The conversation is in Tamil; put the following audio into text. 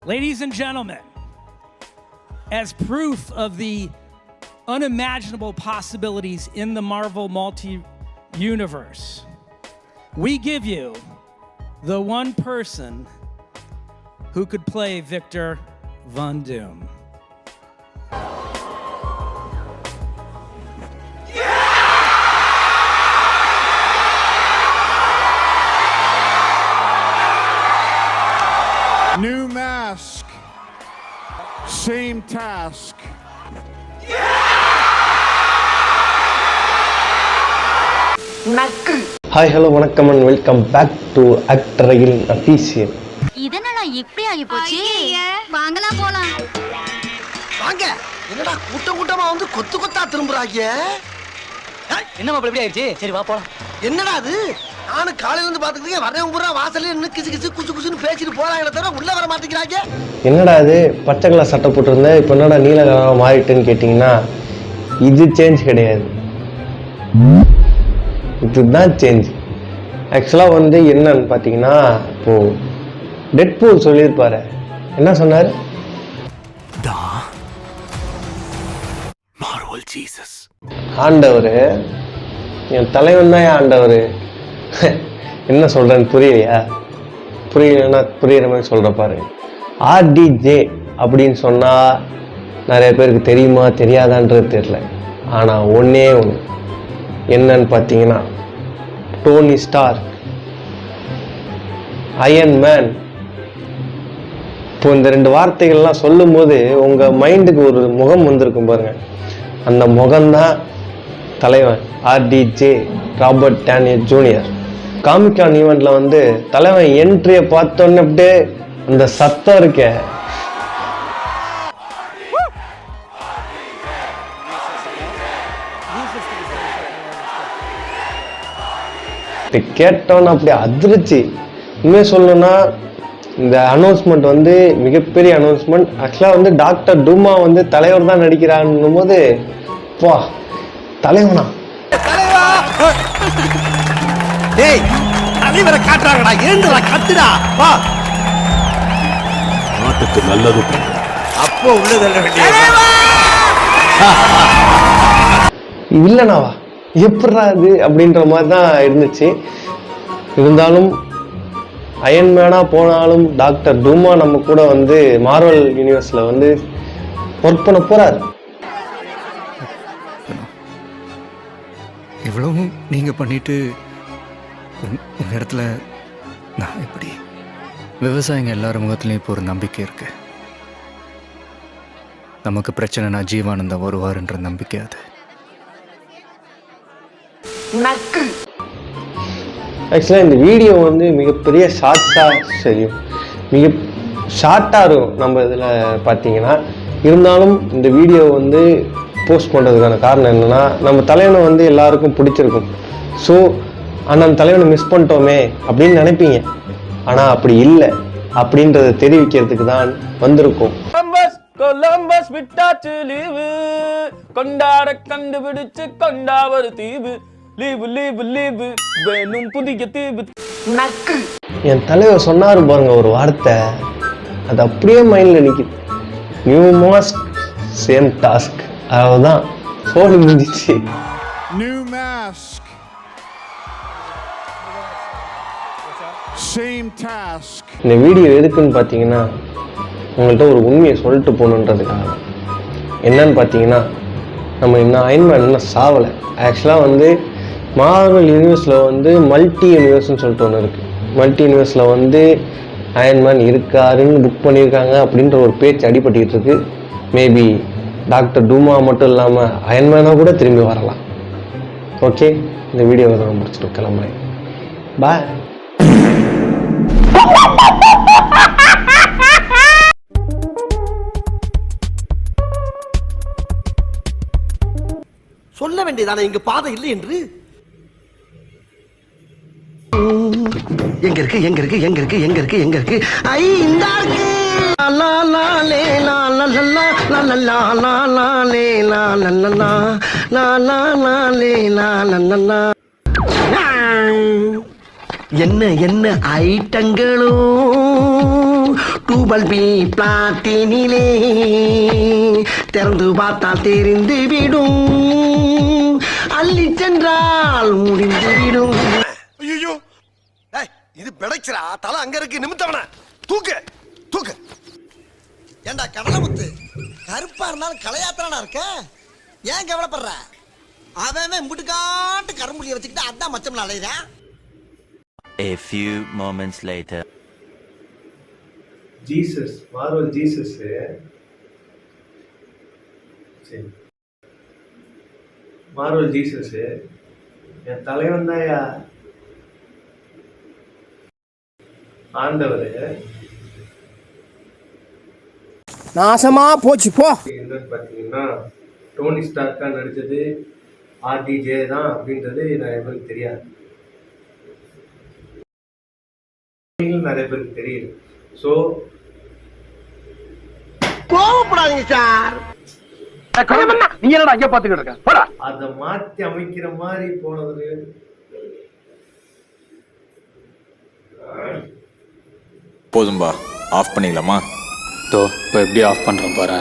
Ladies and gentlemen, as proof of the unimaginable possibilities in the Marvel multi-universe, we give you the one person who could play Victor Von Doom. New mask, same task. Hi hello வணக்கம் அண்ட் வெல்கம் பேக் டு ஆக்டரையில் அஃபீஷியல். இதனடா இப்படி ஆகி போச்சு. வாங்கலாம் போலாம். வாங்க. என்னடா கூட்டமா வந்து கொத்து கொத்தா திரும்புறாங்க. என்ன மாப்பிள்ள இப்படி ஆயிடுச்சு? சரி வா போலாம். என்னடா அது? நானும் காலையில இருந்து பாத்துக்கிட்டே வரேன் பூரா வாசல்ல நின்னு கிசு கிசு குசு குசுன்னு பேசிட்டு போறாங்களே தவிர உள்ள வர மாட்டேங்கிறாங்க. என்னடா அது பச்சை கலர் சட்டை போட்டிருந்தேன் இப்போ என்னடா நீல கலராக மாறிட்டுன்னு கேட்டிங்கன்னா இது சேஞ்ச் கிடையாது, இதுதான் சேஞ்ச். ஆக்சுவலாக வந்து என்னன்னு பார்த்தீங்கன்னா இப்போது டெட்பூல் சொல்லியிருப்பாரு. என்ன சொன்னார்? ஆண்டவர் என் தலைவன் தான் ஆண்டவர். என்ன சொல்கிறேன்னு புரியலையா? புரியலன்னா புரியுற மாதிரி சொல்கிற பாரு. ஆர்டிஜே அப்படின்னு சொன்னால் நிறைய பேருக்கு தெரியுமா தெரியாதான்றது தெரியல. ஆனால் ஒன்றே ஒன்று என்னன்னு பார்த்தீங்கன்னா டோனி ஸ்டார்க், அயன் மேன். இப்போ இந்த ரெண்டு வார்த்தைகள்லாம் சொல்லும் போது உங்கள் மைண்டுக்கு ஒரு முகம் வந்திருக்கும் பாருங்க. அந்த முகம்தான் தலைவன் ஆர்டிஜே ராபர்ட் டேனிய ஜூனியர். காமிகான் ஈவெண்ட்ல வந்து தலைவன் என்ட்ரியை பார்த்தோன்னே அப்படியே அந்த சத்தம் இருக்க கேட்டோன்னு அப்படியே அதிர்ச்சி. உண்மையை சொல்லணும்னா இந்த அனௌன்ஸ்மெண்ட் வந்து மிகப்பெரிய அனௌன்ஸ்மெண்ட். ஆக்சுவலாக வந்து டாக்டர் டூமா வந்து தலைவர் தான் நடிக்கிறான்னும் போது வா தலைவனா டேய் தலைவரை காட்டுறாங்கடா, ஏந்துடா கத்துடா வா. நாட்டுக்கு நல்லது அப்போ உள்ளதல்ல வேண்டிய இல்லைனாவா எப்படா அது அப்படின்ற மாதிரி தான் இருந்துச்சு. இருந்தாலும் அயன்மேனா போனாலும் டாக்டர் டூமா நம்ம கூட வந்து மார்வல் யூனிவர்ஸ்ல வந்து ஒர்க் பண்ண போறாரு. இவ்வளவும் நீங்க பண்ணிட்டு உங்க இடத்துல நான் எப்படி? விவசாயிங்க எல்லாரும் முகத்துலையும் இப்போ ஒரு நம்பிக்கை இருக்கு. நமக்கு பிரச்சனைனா ஜீவானந்தம் வருவாருன்ற நம்பிக்கை அது. ஆக்சுவலாக இந்த வீடியோ வந்து மிகப்பெரிய ஷார்ட்ஸாக சரியும் மிக ஷார்ட்டாக இருக்கும் நம்ம இதில் பார்த்தீங்கன்னா. இருந்தாலும் இந்த வீடியோ வந்து போஸ்ட் பண்ணுறதுக்கான காரணம் என்னென்னா நம்ம தலைவனை வந்து எல்லாருக்கும் பிடிச்சிருக்கும். ஸோ ஆனால் அந்த தலைவனை மிஸ் பண்ணிட்டோமே அப்படின்னு நினைப்பீங்க. ஆனால் அப்படி இல்லை அப்படின்றத தெரிவிக்கிறதுக்கு தான் வந்திருக்கோம். கொலம்பஸ் விட்டாச்சு லீவு, கொண்டாட கண்டுபிடிச்சு கொண்டாவது தீவு, லீவு லீவு லீவு வேணும் புதிய தீவு. என் தலைவர் சொன்னாரு பாருங்க ஒரு வார்த்தை, அது அப்படியே மைண்ட்ல நிக்குது. New mask same task. அவ்வளவுதான், சோழி முடிஞ்சிச்சு. New mask, same task. இந்த வீடியோ எதுக்குன்னு பார்த்தீங்கன்னா உங்கள்கிட்ட ஒரு உண்மையை சொல்லிட்டு போகணுன்றதுக்காக. என்னன்னு பார்த்தீங்கன்னா நம்ம இன்னும் அயன்மேன் இன்னும் சாவலை. ஆக்சுவலாக வந்து மார்வல் யூனிவர்ஸில் வந்து மல்டி யூனிவர்ஸ்னு சொல்லிட்டு ஒன்று இருக்குது. மல்டி யூனிவர்ஸில் வந்து அயன்மேன் இருக்காருன்னு புக் பண்ணியிருக்காங்க அப்படின்ற ஒரு பேச்சு அடிபட்டுக்கிட்டு இருக்கு. மேபி டாக்டர் டூமா மட்டும் இல்லாமல் அயன்மேனாக கூட திரும்பி வரலாம். ஓகே, இந்த வீடியோவை முடிச்சுட்டு கிளம்புறேன். பாய். சொல்ல வேண்டியதானே இங்க பாதை இல்லை என்று. எங்க இருக்கு எங்க இருக்கு எங்க இருக்கு எங்க இருக்கு எங்க இருக்கு? ஐ இந்த இருக்கு. லா லா லே லா லா லா லா லா லா லா லா லே லா லா லா லா லா லா லா லே லா லா லா லா. என்ன என்ன ஐட்டங்களோ டூபல் பி பிளாட்டினிலே திறந்து பார்த்தால் தெரிந்து விடும் அள்ளி சென்றால் முடிந்து விடும். ஐயோ இது பிடைச்சுரா தலை அங்க இருக்கு நிமித்தவன தூக்கு தூக்கு. ஏண்டா கடலமுத்து கருப்பா இருந்தாலும் கலையாத்திரனா இருக்க ஏன் கவலைப்படுற? அவன் முட்டுக்காட்டு கரும்புலியை வச்சுக்கிட்டு அதான் மச்சம்ல அலையிறான். A few moments later. Jesus Marvel Jesus சரி மார்வல் ஜீசஸ் என் தலைவன் தான்யா ஆண்டவர். நாசமா போச்சு போ. என்னன்னு பார்த்தீங்கன்னா டோனி ஸ்டார்க்கா நடித்தது ஆர்டிஜே தான் அப்படின்றது நிறைய பேருக்கு தெரியாது, நிறைய பேருக்கு தெரியல. ஸோ கோவப்படாதீங்க சார். நீ என்னடா அங்க பாத்துக்கிட்டு இருக்க? போடா. அதை மாற்றி அமைக்கிற மாதிரி போனது போதும்பா, ஆஃப் பண்ணிடலாமா? இப்போ எப்படி ஆஃப் பண்ணுறேன் பாரு.